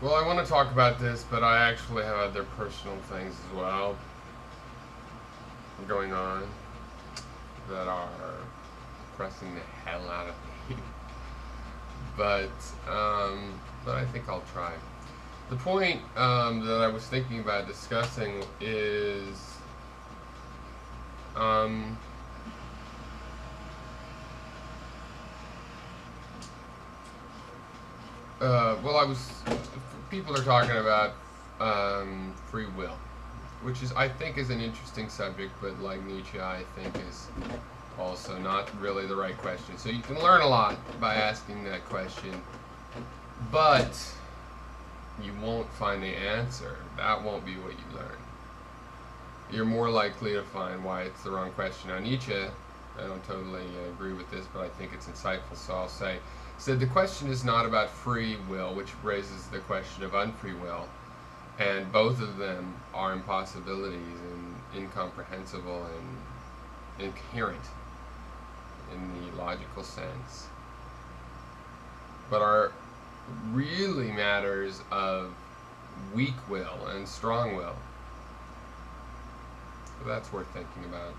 Well, I want to talk about this, but I actually have other personal things as well going on that are pressing the hell out of me. but but I think I'll try. The point that I was thinking about discussing is um, well, I was people are talking about free will, which is I think is an interesting subject, but like Nietzsche, I think is also not really the right question. So you can learn a lot by asking that question, but you won't find the answer. That won't be what you learn. You're more likely to find why it's the wrong question. Now, Nietzsche, I don't totally agree with this, but I think it's insightful, so I'll say, said the question is not about free will, which raises the question of unfree will, and both of them are impossibilities and incomprehensible and incoherent in the logical sense, but are really matters of weak will and strong will. So that's worth thinking about.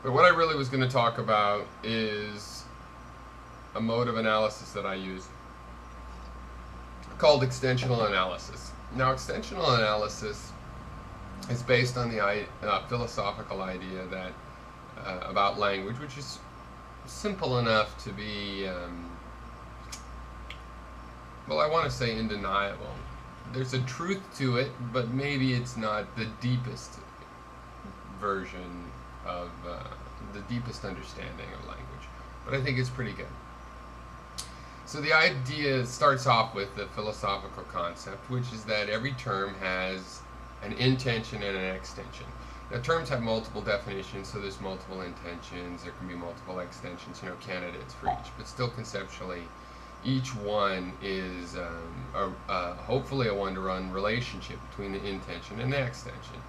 But what I really was going to talk about is a mode of analysis that I use called extensional analysis. Now, extensional analysis is based on the philosophical idea that about language, which is simple enough to be, well, I want to say undeniable. There's a truth to it, but maybe it's not the deepest version of the deepest understanding of language. But I think it's pretty good. So the idea starts off with the philosophical concept, which is that every term has an intension and an extension. Now, terms have multiple definitions, so there's multiple intentions. There can be multiple extensions, candidates for each. But still, conceptually, each one is hopefully a one-to-one relationship between the intention and the extension.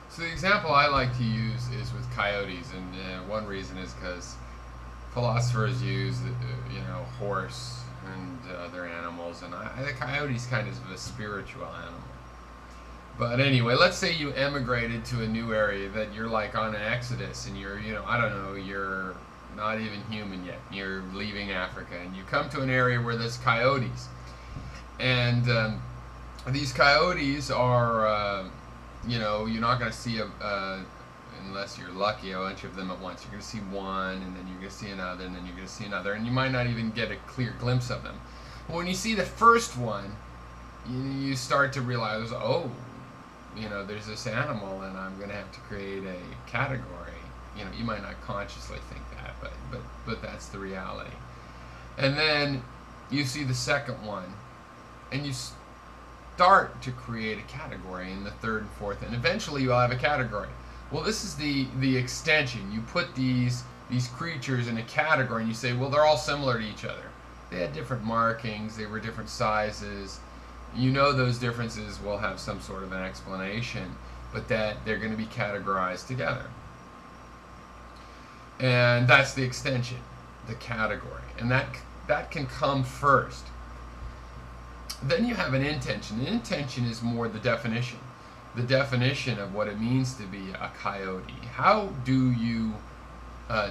So the example I like to use is with coyotes, and one reason is because philosophers use, horse and other animals, and the coyote's kind of a spiritual animal. But anyway, let's say you emigrated to a new area that you're like on an exodus, and you're, I don't know, you're not even human yet. You're leaving Africa, and you come to an area where there's coyotes, and these coyotes are, you're not going to see unless you're lucky, a bunch of them at once. You're going to see one, and then you're going to see another, and then you're going to see another, and you might not even get a clear glimpse of them. But when you see the first one, you start to realize, oh, there's this animal, and I'm going to have to create a category. You might not consciously think that, but that's the reality. And then you see the second one, and you start to create a category in the third and fourth, and eventually you'll have a category. Well, this is the extension. You put these creatures in a category, and you say, well, they're all similar to each other. They had different markings. They were different sizes. Those differences will have some sort of an explanation, but that they're going to be categorized together. And that's the extension, the category. And that can come first. Then you have an intention. An intention is more the definition of what it means to be a coyote. How do you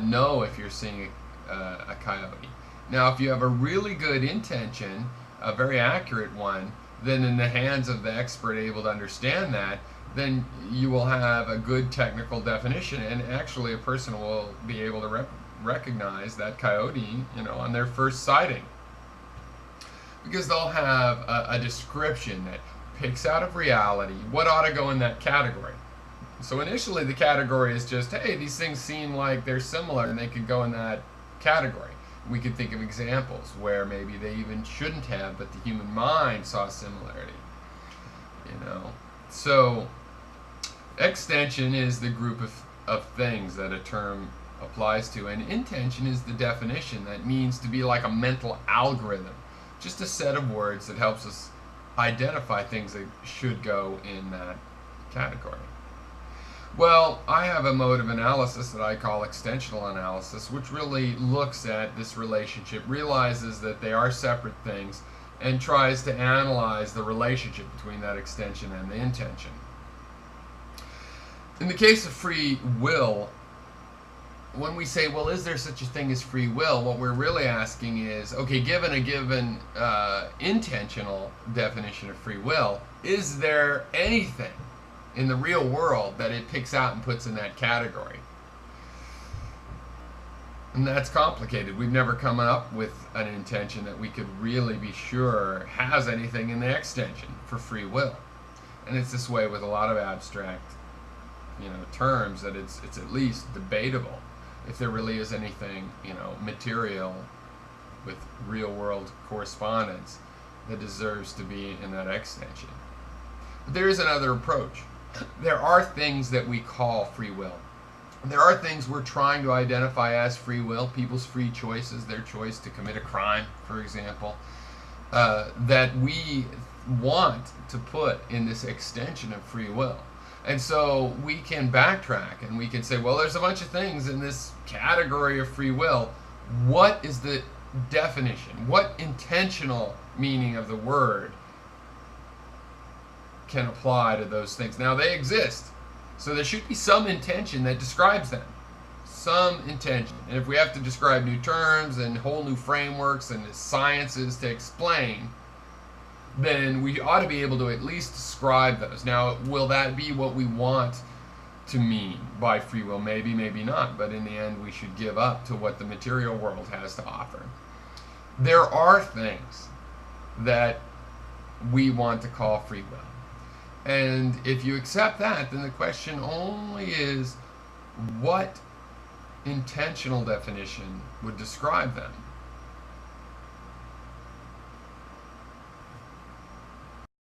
know if you're seeing a coyote? Now, if you have a really good intention, a very accurate one, then in the hands of the expert able to understand that, then you will have a good technical definition, and actually a person will be able to recognize that coyote, on their first sighting. Because they'll have a description that picks out of reality what ought to go in that category. So initially the category is just, hey, these things seem like they're similar and they could go in that category. We could think of examples where maybe they even shouldn't have, but the human mind saw similarity. So extension is the group of things that a term applies to, and intention is the definition. That means to be like a mental algorithm, just a set of words that helps us identify things that should go in that category. Well, I have a mode of analysis that I call extensional analysis, which really looks at this relationship, realizes that they are separate things, and tries to analyze the relationship between that extension and the intention. In the case of free will, when we say, well, is there such a thing as free will, what we're really asking is, okay, given a given intentional definition of free will, is there anything in the real world that it picks out and puts in that category? And that's complicated. We've never come up with an intention that we could really be sure has anything in the extension for free will. And it's this way with a lot of abstract, terms, that it's at least debatable if there really is anything, material with real world correspondence that deserves to be in that extension. But there is another approach. There are things that we call free will. There are things we're trying to identify as free will, people's free choices, their choice to commit a crime, for example, that we want to put in this extension of free will. And so we can backtrack and we can say, well, there's a bunch of things in this category of free will. What is the definition? What intentional meaning of the word can apply to those things? Now, they exist. So there should be some intention that describes them. Some intention. And if we have to describe new terms and whole new frameworks and sciences to explain, then we ought to be able to at least describe those. Now, will that be what we want to mean by free will? Maybe, maybe not. But in the end, we should give up to what the material world has to offer. There are things that we want to call free will. And if you accept that, then the question only is, what intentional definition would describe them?